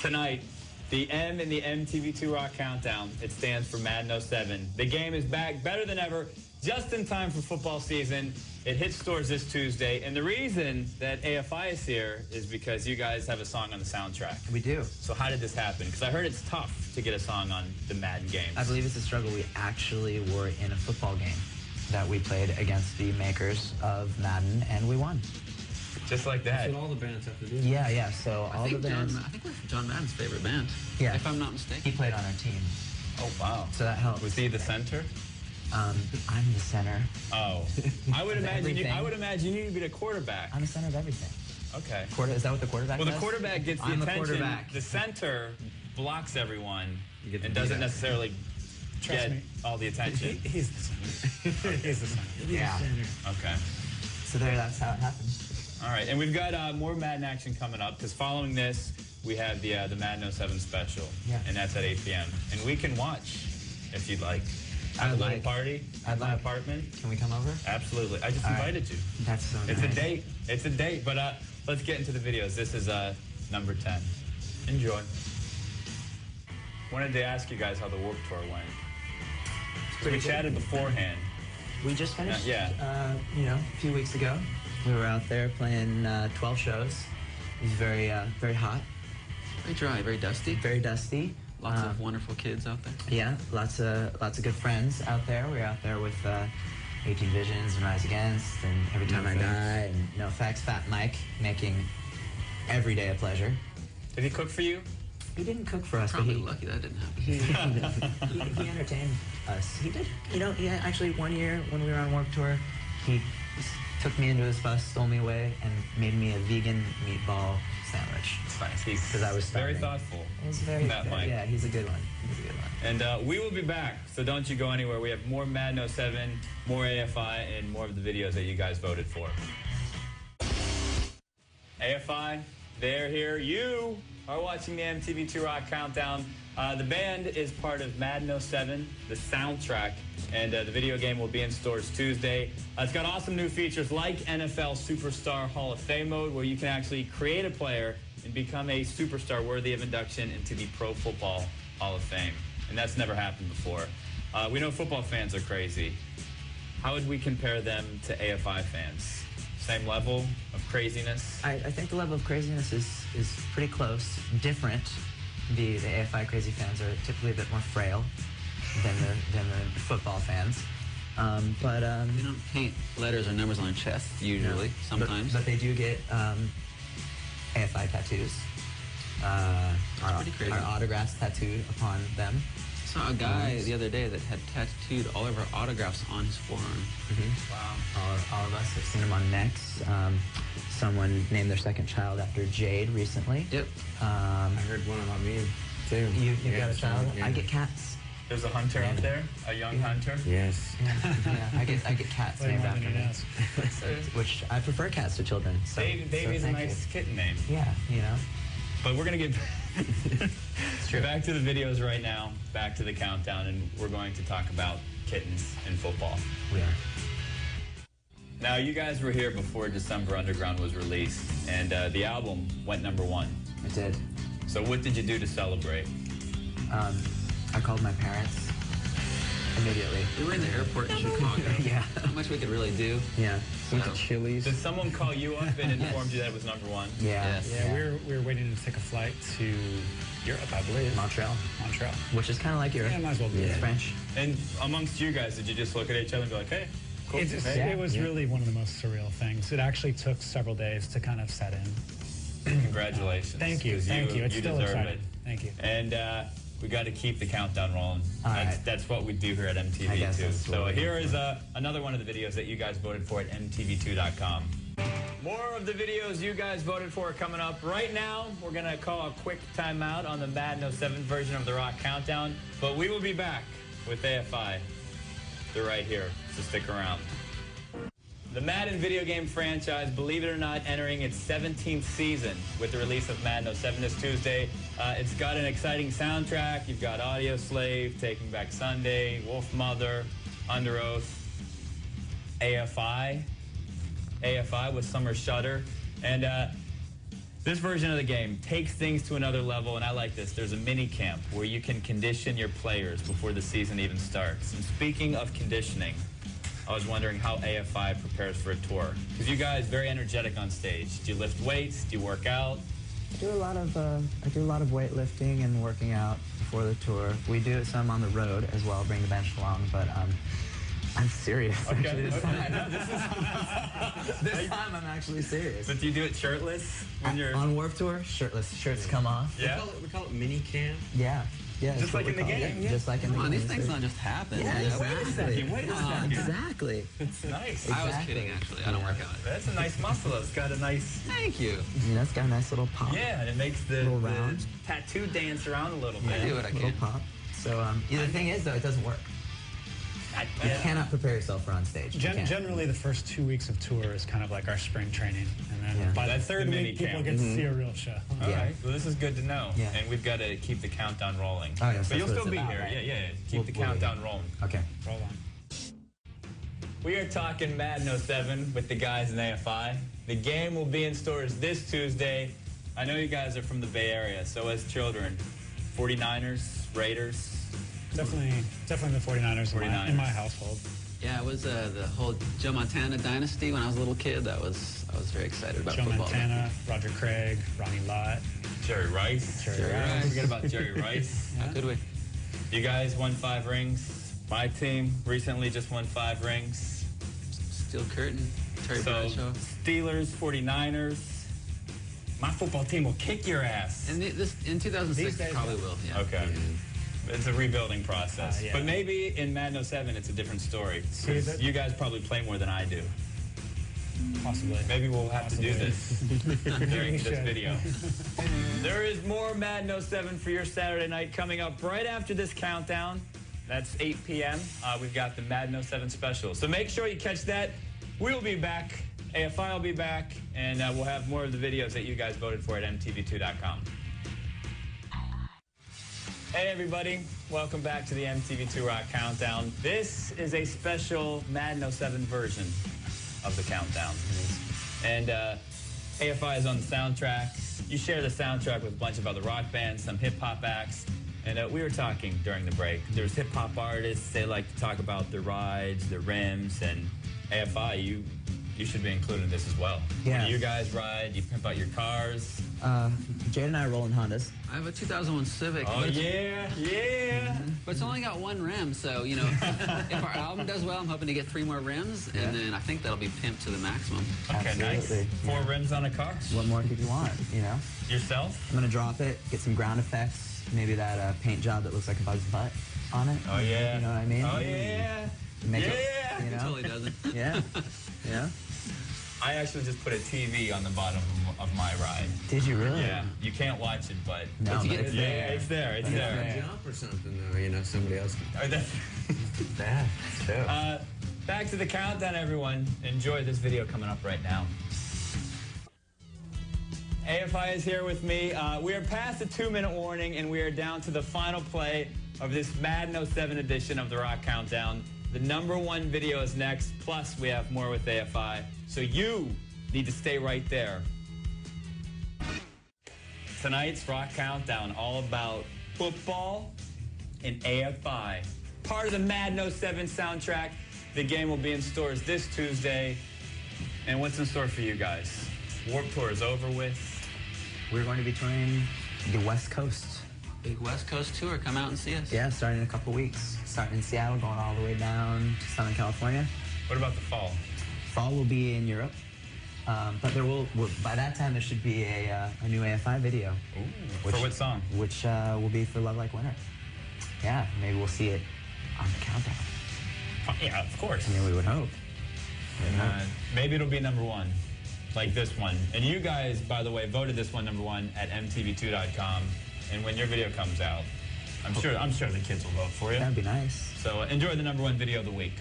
Tonight, the M in the MTV2 Rock Countdown, it stands for Madden 07. The game is back better than ever, just in time for football season. It hits stores this Tuesday, and the reason that AFI is here is because you guys have a song on the soundtrack. We do. So how did this happen? Because I heard it's tough to get a song on the Madden games. I believe it's a struggle. We actually were in a football game that we played against the makers of Madden, and we won. Just like that. That's what all the bands have to do. Yeah, yeah. So all the bands. I think we're John Madden's favorite band. Yeah. If I'm not mistaken. He played on our team. Oh, wow. So that helps. Was he the center? I'm the center. Oh. I would imagine you to be the quarterback. I'm the center of everything. Okay. Is that what the quarterback does? Well, the quarterback gets the attention. I'm the quarterback. The center blocks everyone and doesn't necessarily get all the attention. He's the center. He's the center. Yeah. Okay. So that's how it happens. All right, and we've got more Madden action coming up, because following this, we have the Madden 07 special, and that's at 8 p.m. And we can watch, if you'd like. Have a little party at my apartment. Can we come over? Absolutely. I just invited you. That's so nice. It's a date. It's a date, but let's get into the videos. This is number 10. Enjoy. Wanted to ask you guys how the Warped Tour went. We chatted beforehand. We just finished, yeah. a few weeks ago. We were out there playing 12 shows. It was very, very hot. Very dry, very dusty. Very dusty. Lots of wonderful kids out there. Yeah, lots of good friends out there. We were out there with 18 Visions and Rise Against and Every Time I Die and No Facts, Fat Mike, making every day a pleasure. Did he cook for you? He didn't cook for us, Probably but he lucky that didn't happen. he entertained us. He did. Yeah, actually, one year when we were on Warped Tour, he took me into his bus, stole me away, and made me a vegan meatball sandwich. It's nice. Because I was starving. Very thoughtful. It was very, yeah, he's a good one. He's a good one. And we will be back, so don't you go anywhere. We have more Madden 07, more AFI, and more of the videos that you guys voted for. AFI, they're here. You are watching the MTV2 Rock Countdown. The band is part of Madden 07, the soundtrack, and the video game will be in stores Tuesday. It's got awesome new features like NFL Superstar Hall of Fame mode, where you can actually create a player and become a superstar worthy of induction into the Pro Football Hall of Fame. And that's never happened before. We know football fans are crazy. How would we compare them to AFI fans? Same level of craziness? I think the level of craziness is pretty close. Different. The AFI crazy fans are typically a bit more frail than the football fans. But they don't paint letters or numbers on their chest usually. No, sometimes. But they do get AFI tattoos. Pretty crazy. Our autographs tattooed upon them. I saw a guy the other day that had tattooed all of our autographs on his forearm. Wow. All of us have seen them on necks. Someone named their second child after Jade recently. Yep. I heard one about me, too. You've got a child? Yeah. I get cats. There's a hunter out there? A young hunter? Yes. Yeah, I get cats named after me. Which I prefer cats to children. So, Davey's a nice kitten name. Yeah, But we're going to get back to the videos right now, back to the countdown, and we're going to talk about kittens and football. We are. Now, you guys were here before December Underground was released, and the album went #1. It did. So what did you do to celebrate? I called my parents immediately. We were in the airport in Chicago. Yeah. Not much we could really do. Yeah. Went to Chili's. Did someone call you up and informed you that it was #1? Yeah. Yes. Yeah, we were waiting to take a flight to Europe, I believe. Montreal. Which is kind of like Europe. Yeah, might as well be. It's French. And amongst you guys, did you just look at each other and be like, hey, cool? It was really one of the most surreal things. It actually took several days to kind of set in. Congratulations. Thank you. Thank you. It's still deserve exciting. it. Thank you. And we got to keep the countdown rolling. That's what we do here at MTV I guess too. So what here is another one of the videos that you guys voted for at MTV2.com. More of the videos you guys voted for are coming up. Right now, we're going to call a quick timeout on the Madden 07 version of the Rock Countdown, but we will be back with AFI. They're right here, so stick around. The Madden video game franchise, believe it or not, entering its 17th season with the release of Madden 07 this Tuesday. It's got an exciting soundtrack. You've got Audio Slave, Taking Back Sunday, Wolf Mother, Under Oath, AFI with Summer Shudder. And This version of the game takes things to another level, and I like this. There's a mini camp where you can condition your players before the season even starts. And speaking of conditioning, I was wondering how AFI prepares for a tour. Because you guys very energetic on stage. Do you lift weights? Do you work out? I do a lot of weightlifting and working out before the tour. We do some on the road as well, bring the bench along, but I'm serious. Okay. Actually, this Okay. time. This time I'm actually serious. But do you do it shirtless when you're on Warped Tour? Shirtless. Shirts come off. Yeah. We call it mini camp. Yeah. Yeah. Just like in the game. Yeah. Just like in the Come on, game. these things don't just happen. Yeah, you know? exactly. Wait a second. Exactly. It's nice. I was Exactly. kidding, actually. I don't work out. That's a nice muscle. It's got a nice... Thank you. You know, it's got a nice little pop. Yeah, and it makes the Little round. tattoo dance around a little bit. I do what I Little can. pop. So, the thing is, though, it doesn't work. You cannot prepare yourself for on stage. You can't. Generally, the first 2 weeks of tour is kind of like our spring training, and then Yeah. by the That's third the mini week, people camp. get to see a real show. All Yeah. right. Well, this is good to know. Yeah. And we've got to keep the countdown rolling. Oh, yes, but that's you'll what still it's be about, here. right? Yeah. Keep We'll the be countdown here. rolling. Okay. Roll on. We are talking Madden 07 with the guys in AFI. The game will be in stores this Tuesday. I know you guys are from the Bay Area, so as children, 49ers, Raiders. Definitely the 49ers, in my household. Yeah, it was the whole Joe Montana dynasty when I was a little kid. I was very excited about Joe football. Montana, Roger Craig, Ronnie Lott. Jerry Rice. Jerry Rice. Don't forget about Jerry Rice. How could we? You guys won 5 rings. My team recently just won 5 rings. Steel Curtain, Terry So, Bradshaw. Steelers, 49ers. My football team will kick your ass. And this in 2006 These days, probably yeah. will. Yeah. Okay. It's a rebuilding process. Yeah. But maybe in Madden 07, it's a different story. See, 'Cause that- you guys probably play more than I do. Possibly. Maybe we'll have to do Possibly. this during We this should. video. There is more Madden 07 for your Saturday night coming up right after this countdown. That's 8 p.m. We've got the Madden 07 special. So make sure you catch that. We'll be back. AFI will be back. And we'll have more of the videos that you guys voted for at mtv2.com. Hey everybody, welcome back to the MTV2 Rock Countdown. This is a special Madden 07 version of the countdown. And AFI is on the soundtrack. You share the soundtrack with a bunch of other rock bands, some hip-hop acts. And we were talking during the break. There's hip-hop artists, they like to talk about their rides, their rims, and AFI, you should be included in this as well. Yeah. When you guys ride, you pimp out your cars. Jade and I are rolling Hondas. I have a 2001 Civic. Oh, but it's- yeah. But it's only got 1 rim, so, you know, if our album does well, I'm hoping to get 3 more rims, and then I think that'll be pimped to the maximum. Okay, nice. Absolutely. 4 rims on a car. What more could you want, you know? Yourself? I'm gonna drop it, get some ground effects, maybe that paint job that looks like a bug's butt on it. Oh, yeah. You know what I mean? Oh, yeah. Make it, Yeah. you It know? totally doesn't. Yeah. Yeah. I actually just put a TV on the bottom of my ride. Did you really? Yeah. You can't watch it, but... No, But you but get- it's Yeah, there. it's there. It's there. Jump or something, though, you know, somebody else can. Oh, that's- Yeah, it's true. back to the countdown, everyone. Enjoy this video coming up right now. AFI is here with me. We are past the 2-minute warning, and we are down to the final play of this Madden 07 edition of the Rock Countdown. The #1 video is next, plus we have more with AFI. So you need to stay right there. Tonight's Rock Countdown, all about football and AFI. Part of the Madden 07 soundtrack. The game will be in stores this Tuesday. And what's in store for you guys? Warped Tour is over with. We're going to be touring the West Coast. Big West Coast tour. Come out and see us. Yeah, starting in a couple weeks. Starting in Seattle, going all the way down to Southern California. What about the fall? Fall will be in Europe. But there by that time, there should be a new AFI video. Ooh, for what song? Which will be for Love Like Winter. Yeah, maybe we'll see it on the countdown. Yeah, of course. I mean, we would hope. Maybe it'll be #1, like this one. And you guys, by the way, voted this one #1 at mtv2.com. And when your video comes out, I'm sure the kids will vote for you. That'd be nice. So enjoy the #1 video of the week.